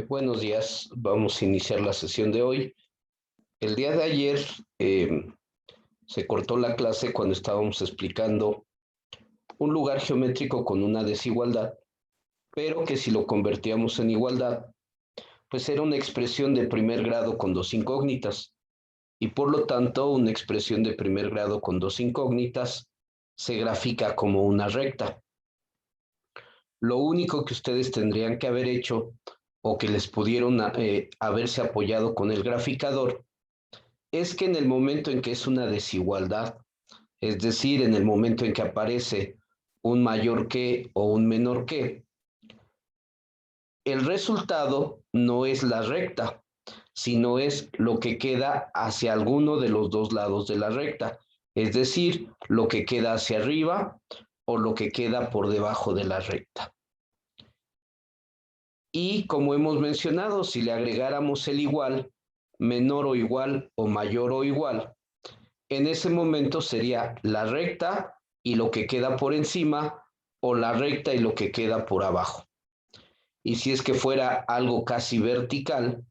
Buenos días, vamos a iniciar la sesión de hoy. El día de ayer se cortó la clase cuando estábamos explicando un lugar geométrico con una desigualdad, pero que si lo convertíamos en igualdad, pues era una expresión de primer grado con dos incógnitas, y por lo tanto una expresión de primer grado con dos incógnitas se grafica como una recta. Lo único que ustedes tendrían que haber hecho o que les pudieron haberse apoyado con el graficador es que en el momento en que es una desigualdad, es decir, en el momento en que aparece un mayor que o un menor que, el resultado no es la recta, sino es lo que queda hacia alguno de los dos lados de la recta, es decir, lo que queda hacia arriba o lo que queda por debajo de la recta. Y como hemos mencionado, si le agregáramos el igual, menor o igual o mayor o igual, en ese momento sería la recta y lo que queda por encima o la recta y lo que queda por abajo. Y si es que fuera algo casi vertical,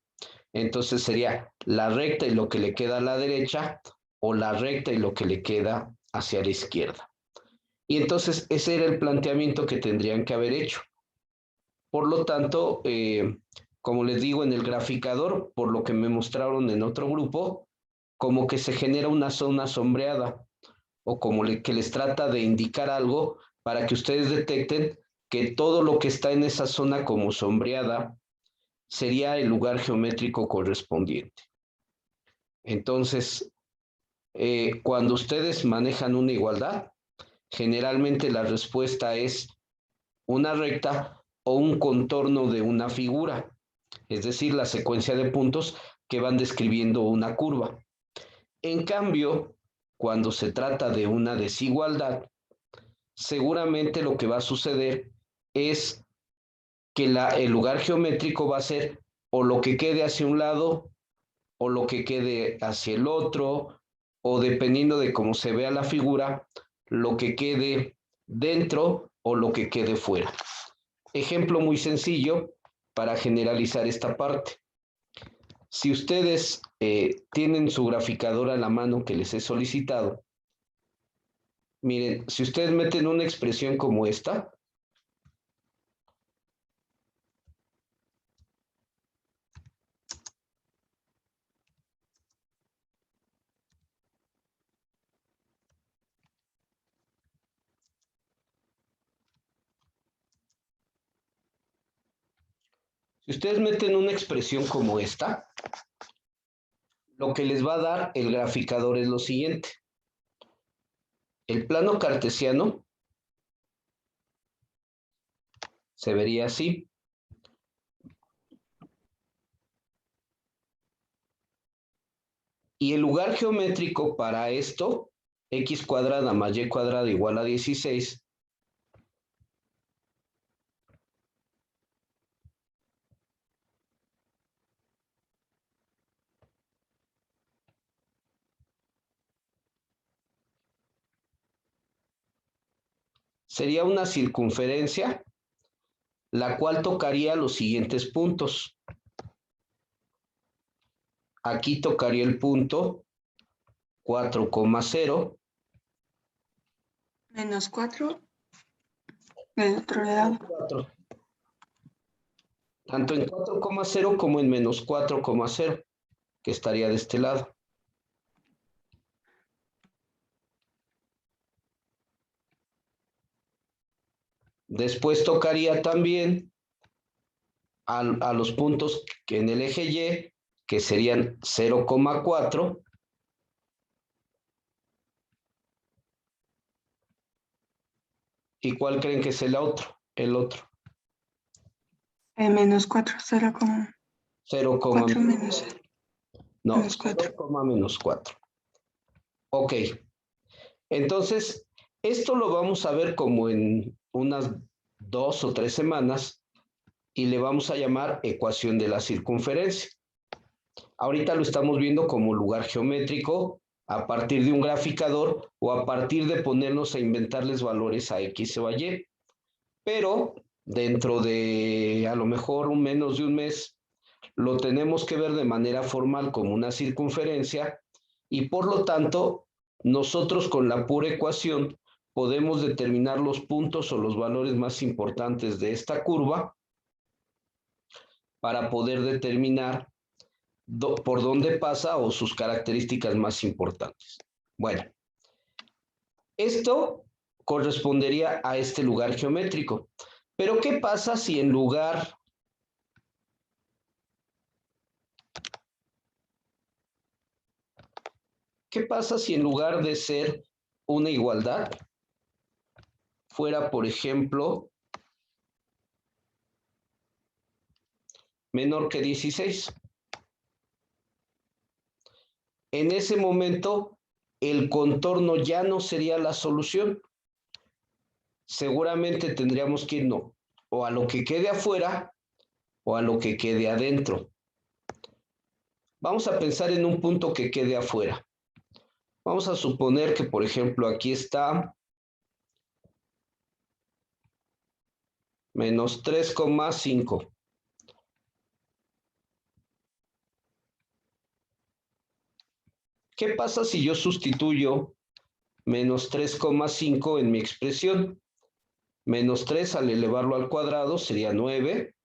entonces sería la recta y lo que le queda a la derecha o la recta y lo que le queda hacia la izquierda. Y entonces ese era el planteamiento que tendrían que haber hecho. Por lo tanto, como les digo en el graficador, por lo que me mostraron en otro grupo, como que se genera una zona sombreada o como que les trata de indicar algo para que ustedes detecten que todo lo que está en esa zona como sombreada sería el lugar geométrico correspondiente. Entonces, cuando ustedes manejan una igualdad, generalmente la respuesta es una recta o un contorno de una figura, es decir, la secuencia de puntos que van describiendo una curva. En cambio, cuando se trata de una desigualdad, seguramente lo que va a suceder es que el lugar geométrico va a ser o lo que quede hacia un lado o lo que quede hacia el otro, o dependiendo de cómo se vea la figura, lo que quede dentro o lo que quede fuera. Ejemplo muy sencillo para generalizar esta parte. Si ustedes tienen su graficador a la mano que les he solicitado, miren, si ustedes meten una expresión como esta, si ustedes meten una expresión como esta, lo que les va a dar el graficador es lo siguiente. El plano cartesiano se vería así. Y el lugar geométrico para esto, x cuadrada más y cuadrada igual a 16, sería una circunferencia, la cual tocaría los siguientes puntos. Aquí tocaría el punto 4,0. Menos 4 del otro lado. 4, tanto en 4,0 como en menos 4,0, que estaría de este lado. Después tocaría también a los puntos que en el eje Y, que serían 0,4. ¿Y cuál creen que es el otro? El otro. Menos 4, 0, 4 menos, no, menos 4. 0, menos 4. Ok. Entonces, esto lo vamos a ver como en unas 2 o 3 semanas y le vamos a llamar ecuación de la circunferencia. Ahorita lo estamos viendo como lugar geométrico a partir de un graficador o a partir de ponernos a inventarles valores a X o a Y. Pero dentro de a lo mejor menos de un mes lo tenemos que ver de manera formal como una circunferencia y por lo tanto nosotros con la pura ecuación podemos determinar los puntos o los valores más importantes de esta curva para poder determinar por dónde pasa o sus características más importantes. Bueno, esto correspondería a este lugar geométrico. Pero ¿qué pasa si en lugar de ser una igualdad, fuera, por ejemplo, menor que 16? En ese momento, el contorno ya no sería la solución. Seguramente tendríamos que irnos o a lo que quede afuera o a lo que quede adentro. Vamos a pensar en un punto que quede afuera. Vamos a suponer que, por ejemplo, aquí está menos 3,5. ¿Qué pasa si yo sustituyo menos 3,5 en mi expresión? Menos 3 al elevarlo al cuadrado sería 9.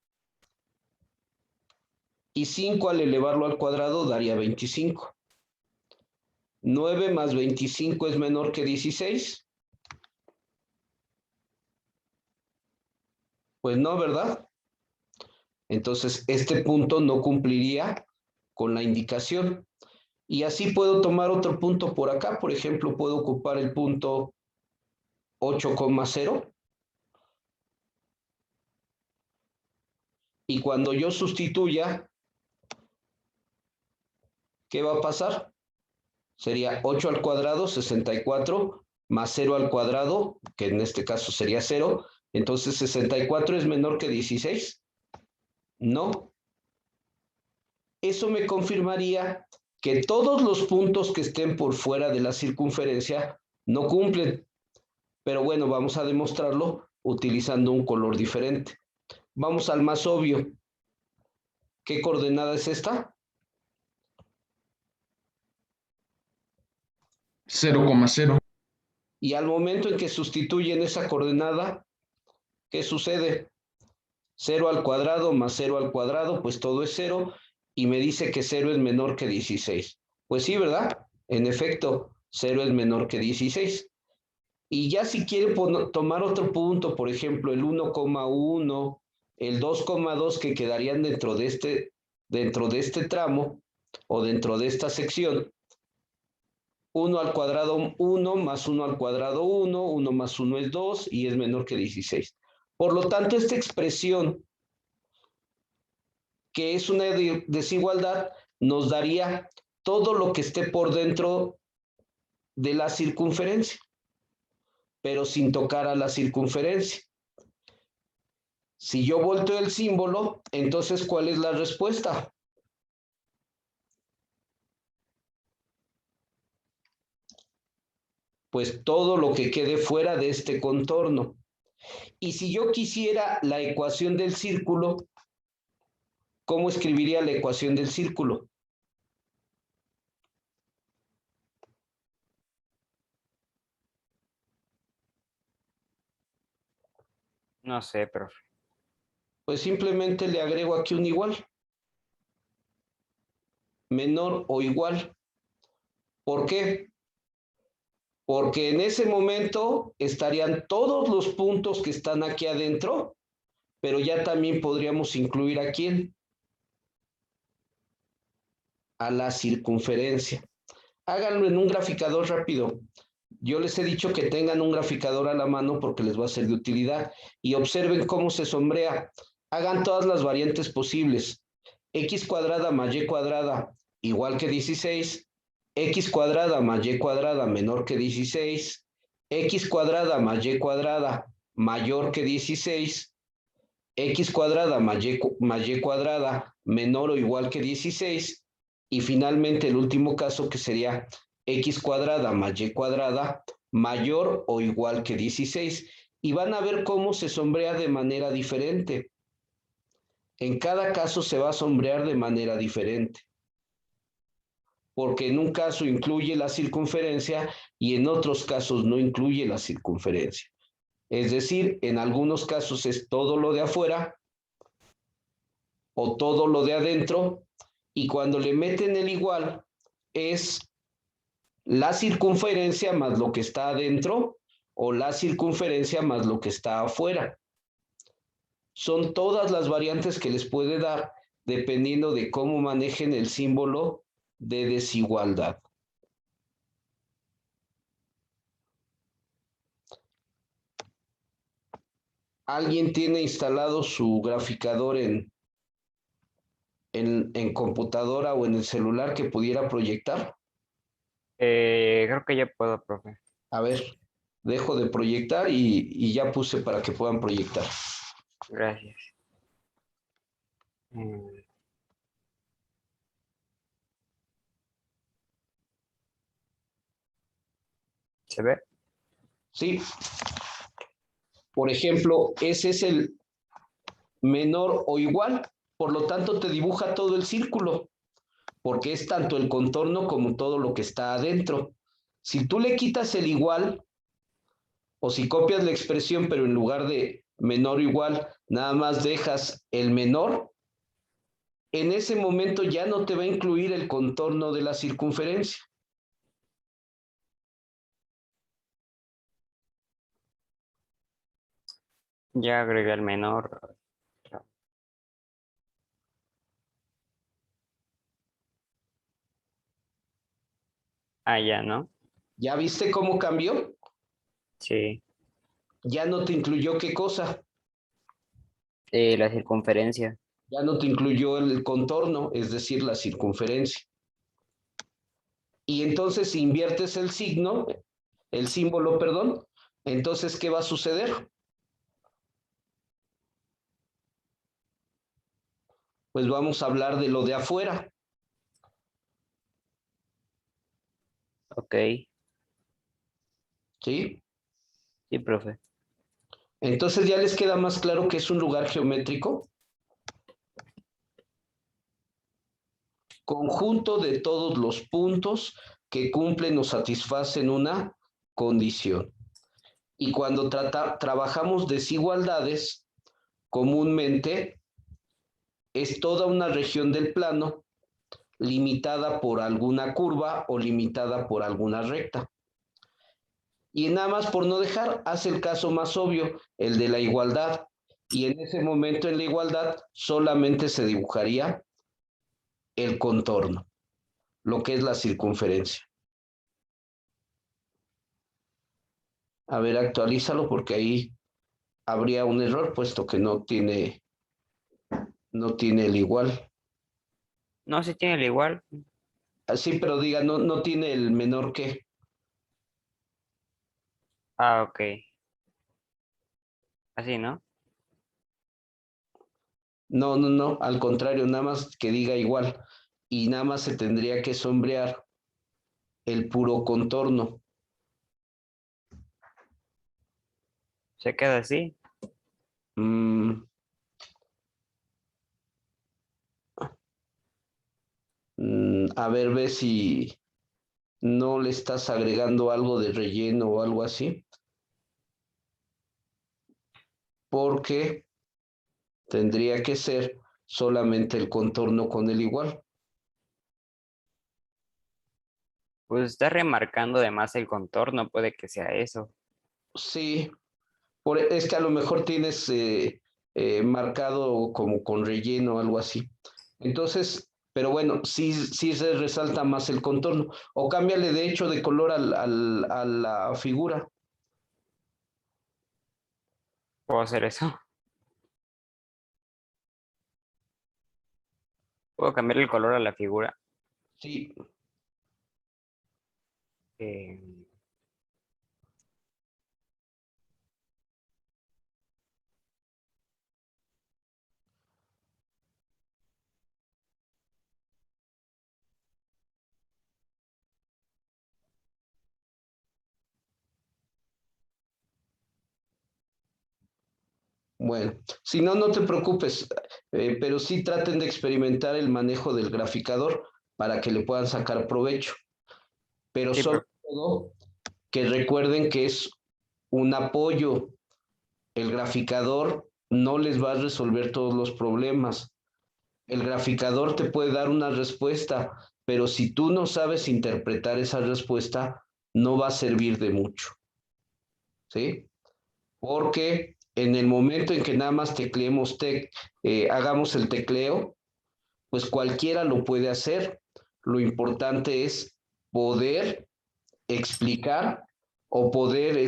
Y 5 al elevarlo al cuadrado daría 25. 9 más 25 es menor que 16. Pues no, ¿verdad? Entonces, este punto no cumpliría con la indicación. Y así puedo tomar otro punto por acá. Por ejemplo, puedo ocupar el punto 8,0. Y cuando yo sustituya, ¿qué va a pasar? Sería 8 al cuadrado, 64, más 0 al cuadrado, que en este caso sería 0. Entonces, 64 es menor que 16. No. Eso me confirmaría que todos los puntos que estén por fuera de la circunferencia no cumplen. Pero bueno, vamos a demostrarlo utilizando un color diferente. Vamos al más obvio. ¿Qué coordenada es esta? 0,0. Y al momento en que sustituyen esa coordenada, ¿qué sucede? 0 al cuadrado más 0 al cuadrado, pues todo es 0, y me dice que 0 es menor que 16. Pues sí, ¿verdad? En efecto, 0 es menor que 16. Y ya si quiere tomar otro punto, por ejemplo, el 1,1, el 2,2 que quedarían dentro de este tramo o dentro de esta sección, 1 al cuadrado 1 más 1 al cuadrado 1, 1 más 1 es 2 y es menor que 16. Por lo tanto, esta expresión, que es una desigualdad, nos daría todo lo que esté por dentro de la circunferencia, pero sin tocar a la circunferencia. Si yo volteo el símbolo, entonces, ¿cuál es la respuesta? Pues todo lo que quede fuera de este contorno. Y si yo quisiera la ecuación del círculo, ¿cómo escribiría la ecuación del círculo? No sé, profe. Pues simplemente le agrego aquí un igual. Menor o igual. ¿Por qué? Porque en ese momento estarían todos los puntos que están aquí adentro, pero ya también podríamos incluir ¿a quién? A la circunferencia. Háganlo en un graficador rápido. Yo les he dicho que tengan un graficador a la mano porque les va a ser de utilidad. Y observen cómo se sombrea. Hagan todas las variantes posibles. X cuadrada más Y cuadrada igual que 16. X cuadrada más Y cuadrada menor que 16. X cuadrada más Y cuadrada mayor que 16. X cuadrada más Y cuadrada menor o igual que 16. Y finalmente el último caso que sería X cuadrada más Y cuadrada mayor o igual que 16. Y van a ver cómo se sombrea de manera diferente. En cada caso se va a sombrear de manera diferente, porque en un caso incluye la circunferencia y en otros casos no incluye la circunferencia. Es decir, en algunos casos es todo lo de afuera o todo lo de adentro, y cuando le meten el igual es la circunferencia más lo que está adentro o la circunferencia más lo que está afuera. Son todas las variantes que les puede dar dependiendo de cómo manejen el símbolo de desigualdad. ¿Alguien tiene instalado su graficador en computadora o en el celular que pudiera proyectar? Creo que ya puedo, profe. A ver, dejo de proyectar y ya puse para que puedan proyectar. Gracias. Mm, ¿Se ve? Sí, por ejemplo, ese es el menor o igual, por lo tanto te dibuja todo el círculo, porque es tanto el contorno como todo lo que está adentro. Si tú le quitas el igual, o si copias la expresión, pero en lugar de menor o igual, nada más dejas el menor, en ese momento ya no te va a incluir el contorno de la circunferencia. Ya agregué el menor. Ah, ya, ¿no? ¿Ya viste cómo cambió? Sí. Ya no te incluyó qué cosa, La circunferencia. ya no te incluyó el contorno, es decir, la circunferencia. Y entonces si inviertes el signo, el símbolo, perdón, entonces ¿qué va a suceder? Pues vamos a hablar de lo de afuera, Ok. ¿sí? Sí, profe. Entonces ya les queda más claro que es un lugar geométrico, conjunto de todos los puntos que cumplen o satisfacen una condición. Y cuando trabajamos desigualdades, comúnmente es toda una región del plano limitada por alguna curva o limitada por alguna recta. Y nada más por no dejar, hace el caso más obvio, el de la igualdad. Y en ese momento en la igualdad solamente se dibujaría el contorno, lo que es la circunferencia. A ver, actualízalo porque ahí habría un error, puesto que no tiene el igual. No, si tiene el igual. Así, pero diga, no tiene el menor que. Ah, ok. Así, ¿no? No, al contrario, nada más que diga igual. Y nada más se tendría que sombrear el puro contorno. Se queda así. Mm, a ver, ve si no le estás agregando algo de relleno o algo así, porque tendría que ser solamente el contorno con el igual. Pues está remarcando además el contorno, puede que sea eso. Sí, es que a lo mejor tienes marcado como con relleno o algo así. Entonces, pero bueno, sí se resalta más el contorno. O cámbiale de hecho de color a la figura. ¿Puedo hacer eso? ¿Puedo cambiar el color a la figura? Sí, Eh, Bueno, si no, no te preocupes, pero sí traten de experimentar el manejo del graficador para que le puedan sacar provecho. Pero Sí, sobre todo, que recuerden que es un apoyo. El graficador no les va a resolver todos los problemas. El graficador te puede dar una respuesta, pero si tú no sabes interpretar esa respuesta, no va a servir de mucho. ¿Sí? Porque en el momento en que nada más tecleemos, hagamos el tecleo, pues cualquiera lo puede hacer. Lo importante es poder explicar o poder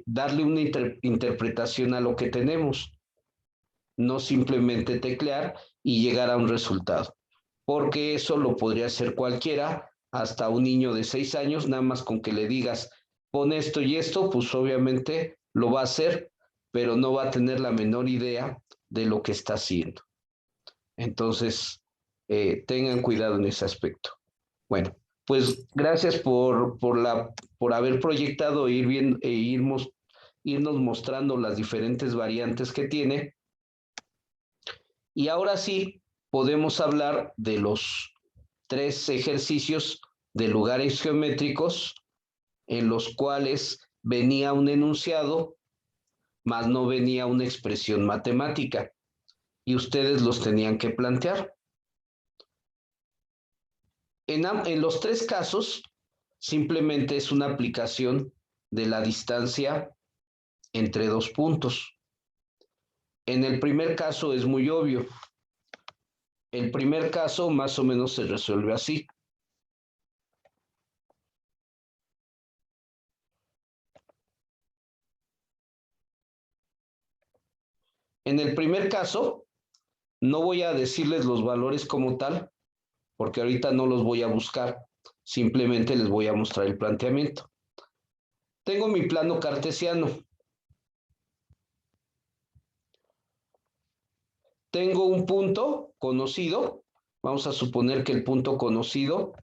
darle una interpretación a lo que tenemos, no simplemente teclear y llegar a un resultado, porque eso lo podría hacer cualquiera, hasta un niño de 6 años, nada más con que le digas, pon esto y esto, pues obviamente lo va a hacer, pero no va a tener la menor idea de lo que está haciendo. Entonces, tengan cuidado en ese aspecto. Bueno, pues gracias por haber proyectado irnos mostrando las diferentes variantes que tiene. Y ahora sí, podemos hablar de los 3 ejercicios de lugares geométricos en los cuales venía un enunciado, más no venía una expresión matemática, y ustedes los tenían que plantear. En los 3 casos, simplemente es una aplicación de la distancia entre 2 puntos. En el primer caso es muy obvio. El primer caso más o menos se resuelve así. En el primer caso, no voy a decirles los valores como tal, porque ahorita no los voy a buscar, simplemente les voy a mostrar el planteamiento. Tengo mi plano cartesiano. Tengo un punto conocido, vamos a suponer que el punto conocido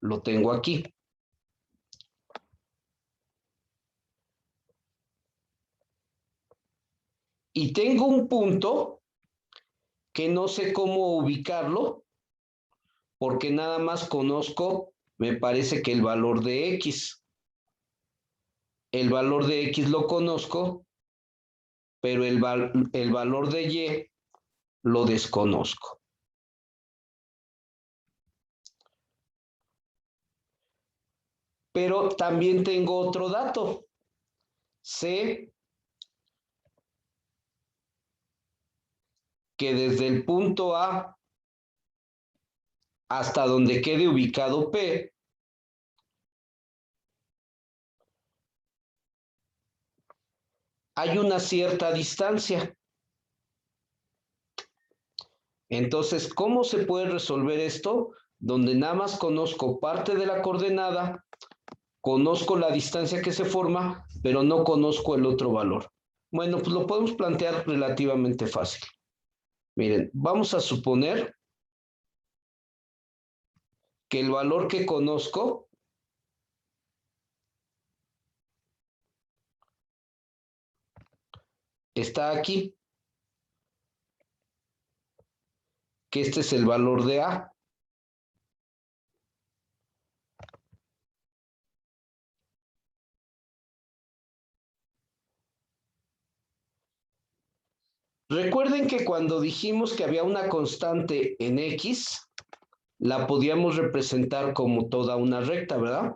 lo tengo aquí. Y tengo un punto que no sé cómo ubicarlo, porque nada más conozco, me parece que el valor de X. El valor de X lo conozco, pero el valor de Y lo desconozco. Pero también tengo otro dato. Sé que desde el punto A hasta donde quede ubicado P, hay una cierta distancia. Entonces, ¿cómo se puede resolver esto? Donde nada más conozco parte de la coordenada, conozco la distancia que se forma, pero no conozco el otro valor. Bueno, pues lo podemos plantear relativamente fácil. Miren, vamos a suponer que el valor que conozco está aquí, que este es el valor de A. Recuerden que cuando dijimos que había una constante en X, la podíamos representar como toda una recta, ¿verdad?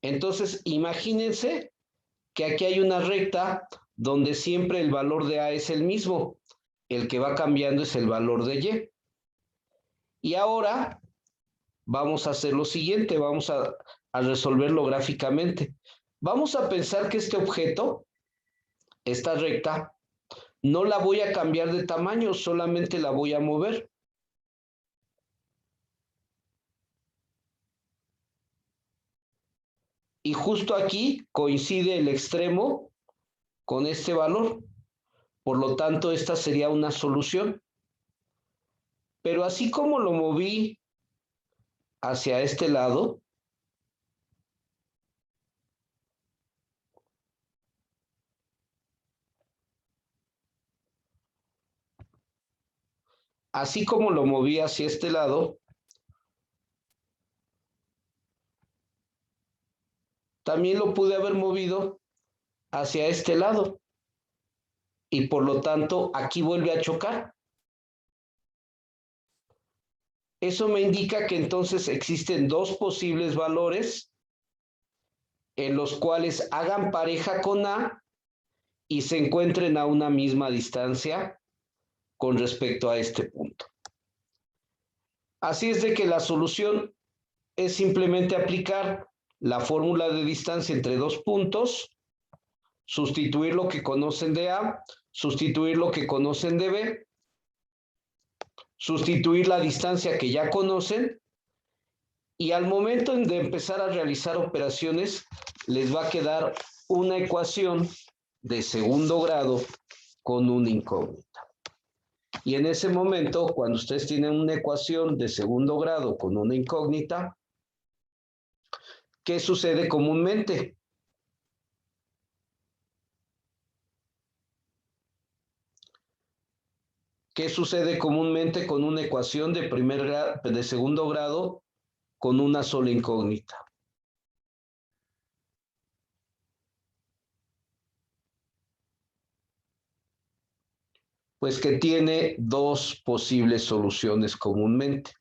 Entonces, imagínense que aquí hay una recta donde siempre el valor de A es el mismo. El que va cambiando es el valor de Y. Y ahora vamos a hacer lo siguiente, vamos a resolverlo gráficamente. Vamos a pensar que este objeto, esta recta, no la voy a cambiar de tamaño, solamente la voy a mover. Y justo aquí coincide el extremo con este valor. Por lo tanto, esta sería una solución. Pero así como lo moví hacia este lado, así como lo moví hacia este lado, también lo pude haber movido hacia este lado. Y por lo tanto, aquí vuelve a chocar. Eso me indica que entonces existen dos posibles valores en los cuales hagan pareja con A y se encuentren a una misma distancia con respecto a este punto. Así es de que la solución es simplemente aplicar la fórmula de distancia entre dos puntos, sustituir lo que conocen de A, sustituir lo que conocen de B, sustituir la distancia que ya conocen, y al momento de empezar a realizar operaciones les va a quedar una ecuación de segundo grado con una incógnita. Y en ese momento, cuando ustedes tienen una ecuación de segundo grado con una incógnita, ¿qué sucede comúnmente? ¿Qué sucede comúnmente con una ecuación de segundo grado con una sola incógnita? Pues que tiene dos posibles soluciones comúnmente.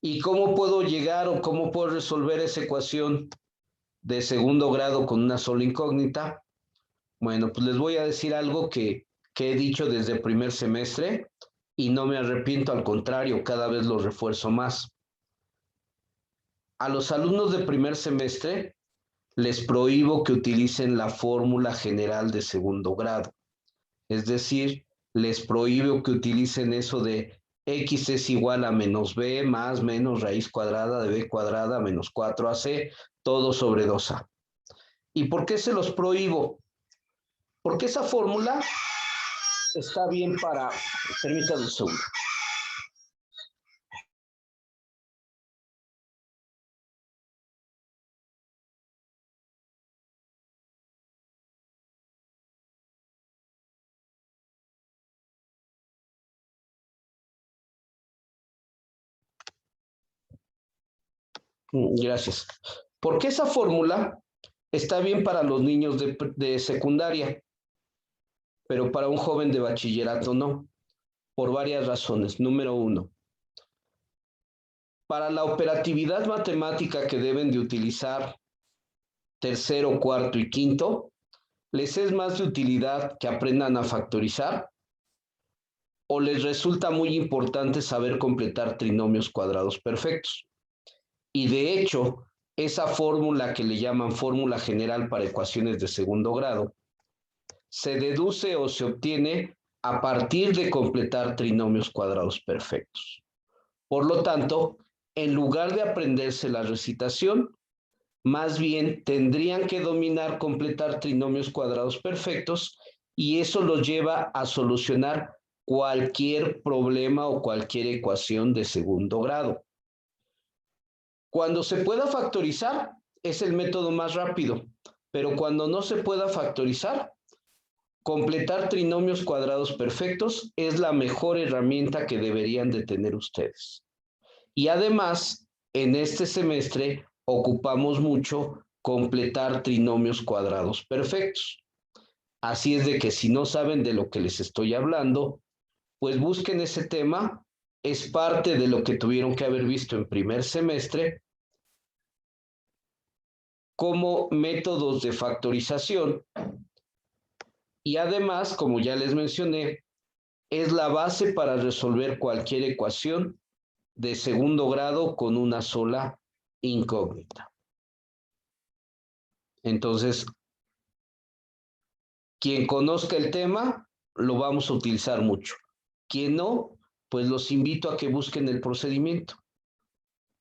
¿Y cómo puedo llegar o cómo puedo resolver esa ecuación de segundo grado con una sola incógnita? Bueno, pues les voy a decir algo que he dicho desde el primer semestre y no me arrepiento, al contrario, cada vez lo refuerzo más. A los alumnos de primer semestre les prohíbo que utilicen la fórmula general de segundo grado. Es decir, les prohíbo que utilicen eso de x es igual a menos b más menos raíz cuadrada de b cuadrada menos 4ac, todo sobre 2a. ¿Y por qué se los prohíbo? Porque esa fórmula está bien para... Permítanme un segundo. Gracias. Porque esa fórmula está bien para los niños de secundaria, pero para un joven de bachillerato no, por varias razones. Número uno, para la operatividad matemática que deben de utilizar tercero, cuarto y quinto, les es más de utilidad que aprendan a factorizar o les resulta muy importante saber completar trinomios cuadrados perfectos. Y de hecho, esa fórmula que le llaman fórmula general para ecuaciones de segundo grado, se deduce o se obtiene a partir de completar trinomios cuadrados perfectos. Por lo tanto, en lugar de aprenderse la recitación, más bien tendrían que dominar completar trinomios cuadrados perfectos y eso los lleva a solucionar cualquier problema o cualquier ecuación de segundo grado. Cuando se pueda factorizar, es el método más rápido, pero cuando no se pueda factorizar, completar trinomios cuadrados perfectos es la mejor herramienta que deberían de tener ustedes. Y además, en este semestre ocupamos mucho completar trinomios cuadrados perfectos. Así es de que si no saben de lo que les estoy hablando, pues busquen ese tema. Es parte de lo que tuvieron que haber visto en primer semestre como métodos de factorización. Y además, como ya les mencioné, es la base para resolver cualquier ecuación de segundo grado con una sola incógnita. Entonces, quien conozca el tema, lo vamos a utilizar mucho. Quien no, pues los invito a que busquen el procedimiento.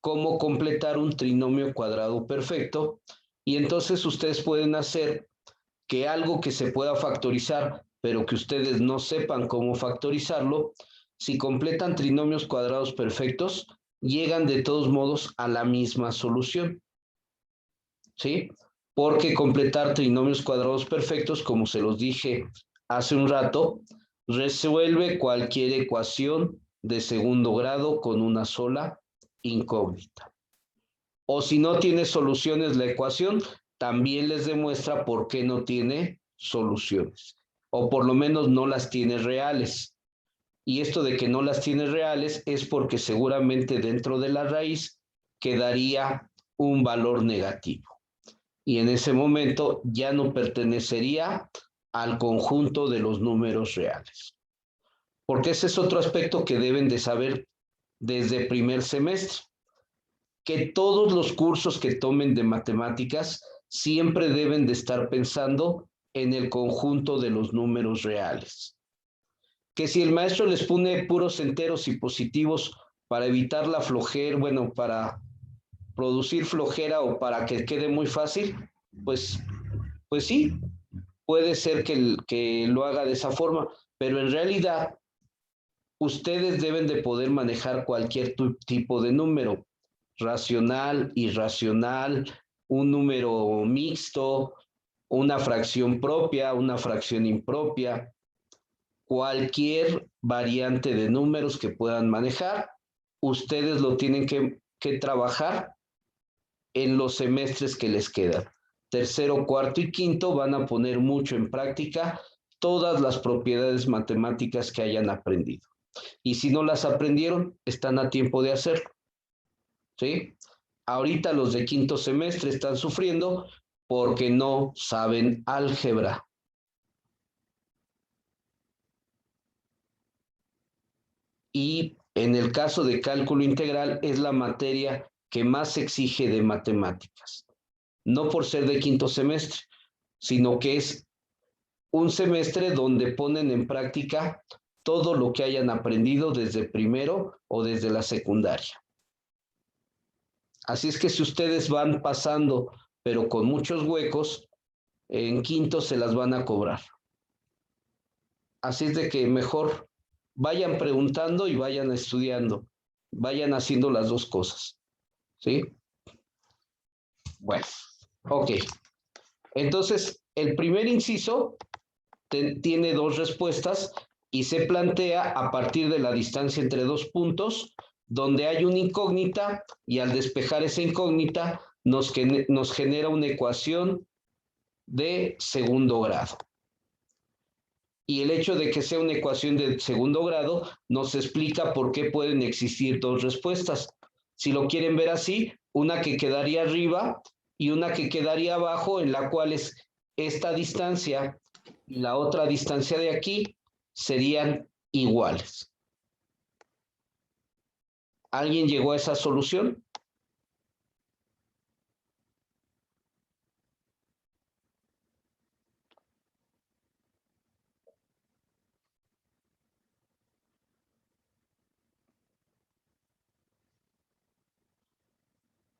Cómo completar un trinomio cuadrado perfecto. Y entonces ustedes pueden hacer que algo que se pueda factorizar, pero que ustedes no sepan cómo factorizarlo, si completan trinomios cuadrados perfectos, llegan de todos modos a la misma solución. ¿Sí? Porque completar trinomios cuadrados perfectos, como se los dije hace un rato, resuelve cualquier ecuación de segundo grado con una sola incógnita. O si no tiene soluciones la ecuación, también les demuestra por qué no tiene soluciones. O por lo menos no las tiene reales. Y esto de que no las tiene reales es porque seguramente dentro de la raíz quedaría un valor negativo. Y en ese momento ya no pertenecería al conjunto de los números reales. Porque ese es otro aspecto que deben de saber desde primer semestre, que todos los cursos que tomen de matemáticas siempre deben de estar pensando en el conjunto de los números reales. Que si el maestro les pone puros enteros y positivos para evitar la flojera, bueno, para producir flojera o para que quede muy fácil, pues sí, puede ser que lo haga de esa forma, pero en realidad ustedes deben de poder manejar cualquier tipo de número, racional, irracional, un número mixto, una fracción propia, una fracción impropia, cualquier variante de números que puedan manejar, ustedes lo tienen que trabajar en los semestres que les quedan. Tercero, cuarto y quinto van a poner mucho en práctica todas las propiedades matemáticas que hayan aprendido. Y si no las aprendieron, están a tiempo de hacerlo. ¿Sí? Ahorita los de quinto semestre están sufriendo porque no saben álgebra. Y en el caso de cálculo integral es la materia que más se exige de matemáticas. No por ser de quinto semestre, sino que es un semestre donde ponen en práctica todo lo que hayan aprendido desde primero o desde la secundaria. Así es que si ustedes van pasando, pero con muchos huecos, en quinto se las van a cobrar. Así es de que mejor vayan preguntando y vayan estudiando, vayan haciendo las dos cosas. ¿Sí? Bueno, ok. Entonces, el primer inciso tiene dos respuestas y se plantea a partir de la distancia entre dos puntos, donde hay una incógnita y al despejar esa incógnita nos genera una ecuación de segundo grado. Y el hecho de que sea una ecuación de segundo grado nos explica por qué pueden existir dos respuestas. Si lo quieren ver así, una que quedaría arriba y una que quedaría abajo, en la cual es esta distancia y la otra distancia de aquí serían iguales. ¿Alguien llegó a esa solución?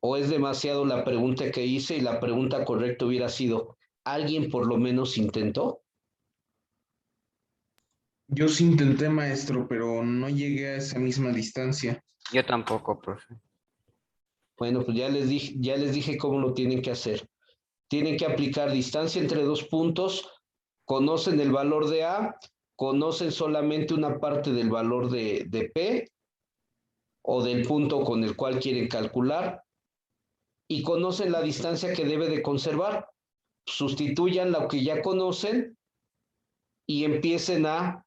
¿O es demasiado la pregunta que hice y la pregunta correcta hubiera sido, ¿alguien por lo menos intentó? Yo sí intenté, maestro, pero no llegué a esa misma distancia. Yo tampoco, profe. Bueno, pues ya les dije cómo lo tienen que hacer. Tienen que aplicar distancia entre dos puntos, conocen el valor de A, conocen solamente una parte del valor de P o del punto con el cual quieren calcular y conocen la distancia que debe de conservar. Sustituyan lo que ya conocen y empiecen a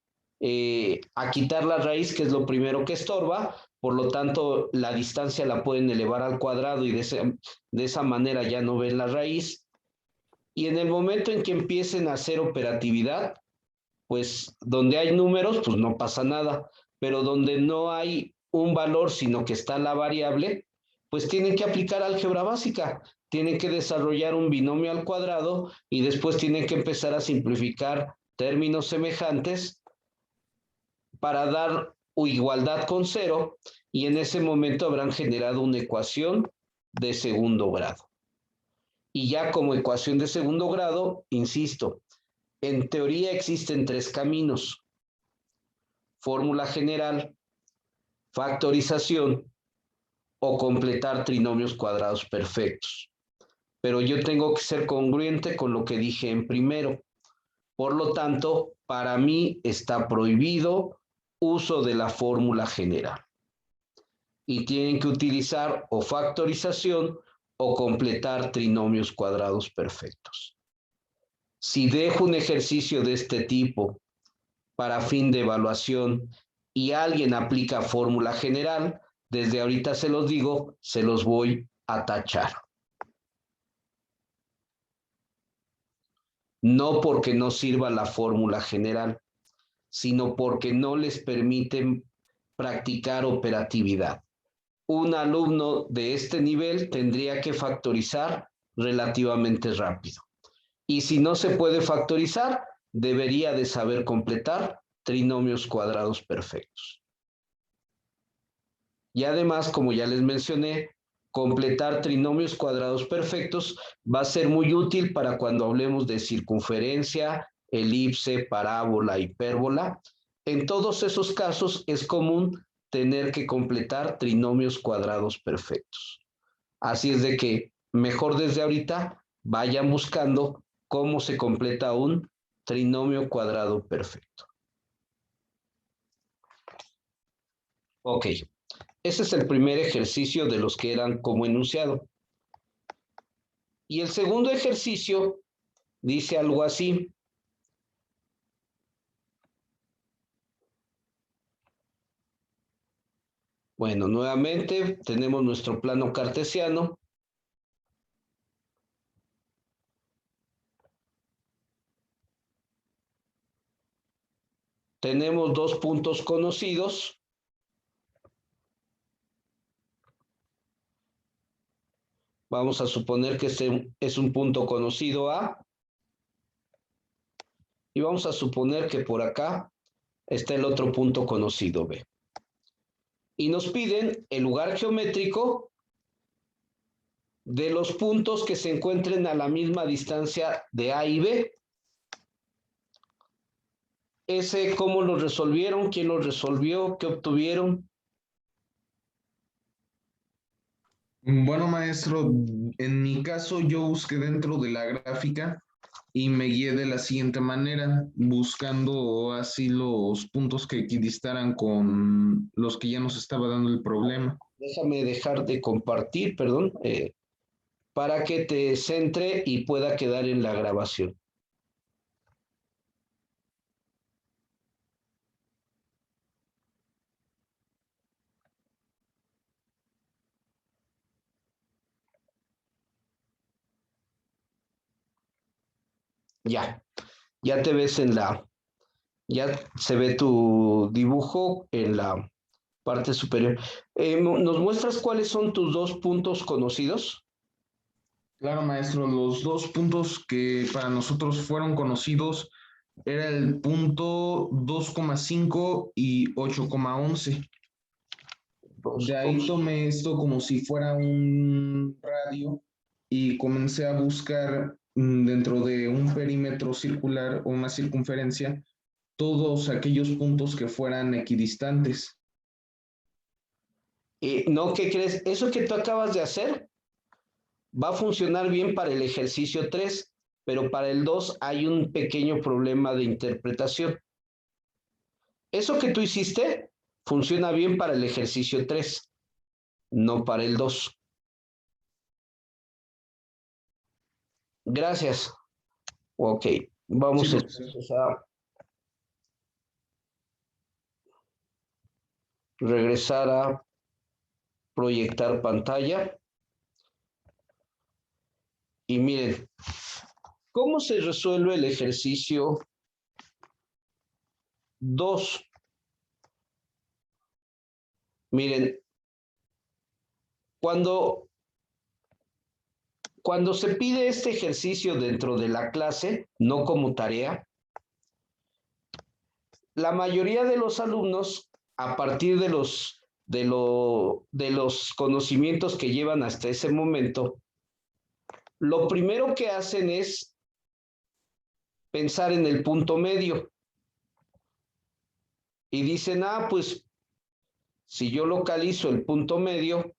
quitar la raíz, que es lo primero que estorba. Por lo tanto, la distancia la pueden elevar al cuadrado y de esa manera ya no ven la raíz. Y en el momento en que empiecen a hacer operatividad, pues donde hay números, pues no pasa nada. Pero donde no hay un valor, sino que está la variable, pues tienen que aplicar álgebra básica. Tienen que desarrollar un binomio al cuadrado y después tienen que empezar a simplificar términos semejantes para dar igualdad con cero y en ese momento habrán generado una ecuación de segundo grado. Y ya como ecuación de segundo grado, insisto, en teoría existen tres caminos: fórmula general, factorización o completar trinomios cuadrados perfectos. Pero yo tengo que ser congruente con lo que dije en primero. Por lo tanto, para mí está prohibido uso de la fórmula general. Y tienen que utilizar o factorización o completar trinomios cuadrados perfectos. Si dejo un ejercicio de este tipo para fin de evaluación y alguien aplica fórmula general, desde ahorita se los digo, se los voy a tachar. No porque no sirva la fórmula general, sino porque no les permiten practicar operatividad. Un alumno de este nivel tendría que factorizar relativamente rápido. Y si no se puede factorizar, debería de saber completar trinomios cuadrados perfectos. Y además, como ya les mencioné, completar trinomios cuadrados perfectos va a ser muy útil para cuando hablemos de circunferencia, elipse, parábola, hipérbola. En todos esos casos es común tener que completar trinomios cuadrados perfectos. Así es de que mejor desde ahorita vayan buscando cómo se completa un trinomio cuadrado perfecto. Ok, ese es el primer ejercicio de los que eran como enunciado. Y el segundo ejercicio dice algo así. Bueno, nuevamente tenemos nuestro plano cartesiano. Tenemos dos puntos conocidos. Vamos a suponer que este es un punto conocido A. Y vamos a suponer que por acá está el otro punto conocido B. Y nos piden el lugar geométrico de los puntos que se encuentren a la misma distancia de A y B. Ese, ¿cómo lo resolvieron? ¿Quién lo resolvió? ¿Qué obtuvieron? Bueno, maestro, en mi caso yo busqué dentro de la gráfica y me guié de la siguiente manera, buscando así los puntos que equidistaran con los que ya nos estaba dando el problema. Déjame dejar de compartir, perdón, para que te centre y pueda quedar en la grabación. Ya te ves ya se ve tu dibujo en la parte superior. ¿Nos muestras cuáles son tus dos puntos conocidos? Claro, maestro, los dos puntos que para nosotros fueron conocidos era el punto 2,5 y 8,11. De ahí tomé esto como si fuera un radio y comencé a buscar dentro de un perímetro circular o una circunferencia todos aquellos puntos que fueran equidistantes. No, ¿qué crees? Eso que tú acabas de hacer va a funcionar bien para el ejercicio 3, pero para el 2 hay un pequeño problema de interpretación. Eso que tú hiciste funciona bien para el ejercicio 3, no para el 2. Gracias. Ok, vamos Sí, entonces a regresar a proyectar pantalla. Y miren, ¿cómo se resuelve el ejercicio 2? Miren, cuando se pide este ejercicio dentro de la clase, no como tarea, la mayoría de los alumnos, a partir de los conocimientos que llevan hasta ese momento, lo primero que hacen es pensar en el punto medio. Y dicen, pues si yo localizo el punto medio,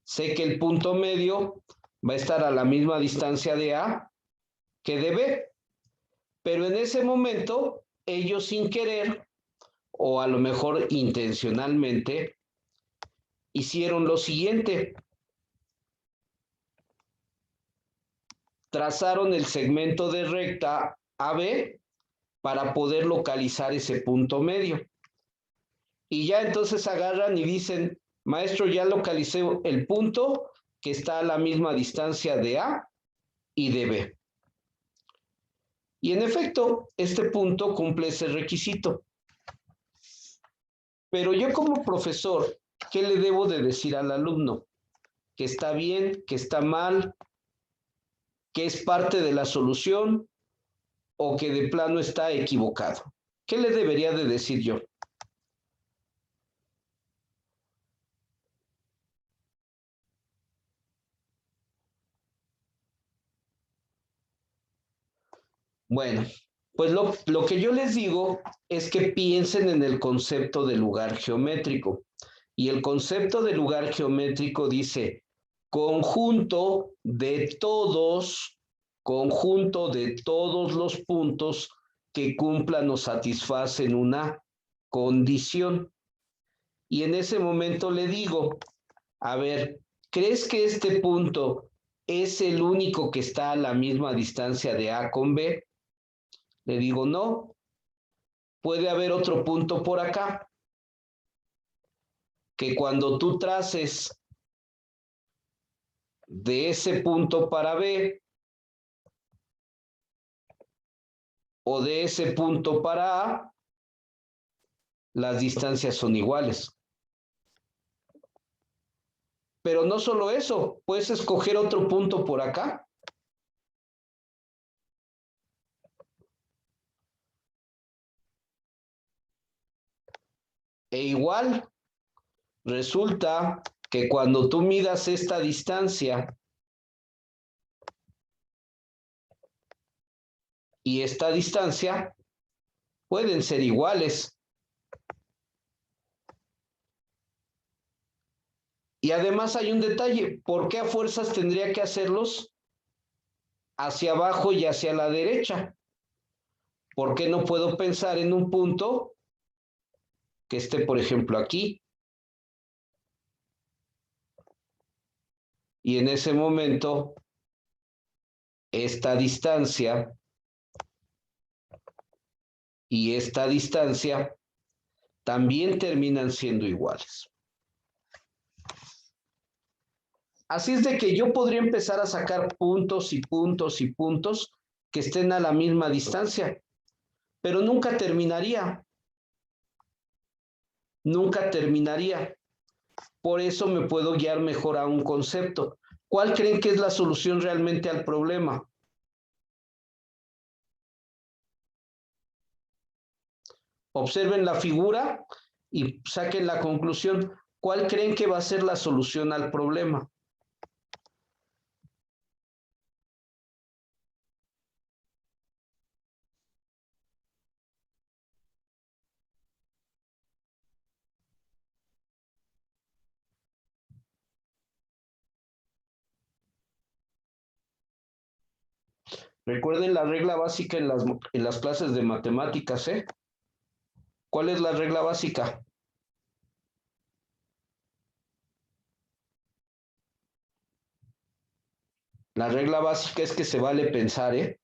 sé que el punto medio va a estar a la misma distancia de A que de B. Pero en ese momento, ellos sin querer, o a lo mejor intencionalmente, hicieron lo siguiente. Trazaron el segmento de recta AB para poder localizar ese punto medio. Y ya entonces agarran y dicen, maestro, ya localicé el punto que está a la misma distancia de A y de B. Y en efecto, este punto cumple ese requisito. Pero yo como profesor, ¿qué le debo de decir al alumno? ¿Que está bien, que está mal, que es parte de la solución o que de plano está equivocado? ¿Qué le debería de decir yo? Bueno, pues lo que yo les digo es que piensen en el concepto de lugar geométrico. Y el concepto de lugar geométrico dice conjunto de todos los puntos que cumplan o satisfacen una condición. Y en ese momento le digo, a ver, ¿crees que este punto es el único que está a la misma distancia de A con B? Le digo, no, puede haber otro punto por acá, que cuando tú traces de ese punto para B o de ese punto para A, las distancias son iguales. Pero no solo eso, puedes escoger otro punto por acá. E igual, resulta que cuando tú midas esta distancia y esta distancia, pueden ser iguales. Y además hay un detalle, ¿por qué a fuerzas tendría que hacerlos hacia abajo y hacia la derecha? ¿Por qué no puedo pensar en un punto que esté, por ejemplo, aquí? Y en ese momento, esta distancia y esta distancia también terminan siendo iguales. Así es de que yo podría empezar a sacar puntos y puntos y puntos que estén a la misma distancia, pero nunca terminaría. Nunca terminaría. Por eso me puedo guiar mejor a un concepto. ¿Cuál creen que es la solución realmente al problema? Observen la figura y saquen la conclusión. ¿Cuál creen que va a ser la solución al problema? Recuerden la regla básica en las clases de matemáticas, ¿eh? ¿Cuál es la regla básica? La regla básica es que se vale pensar, ¿eh?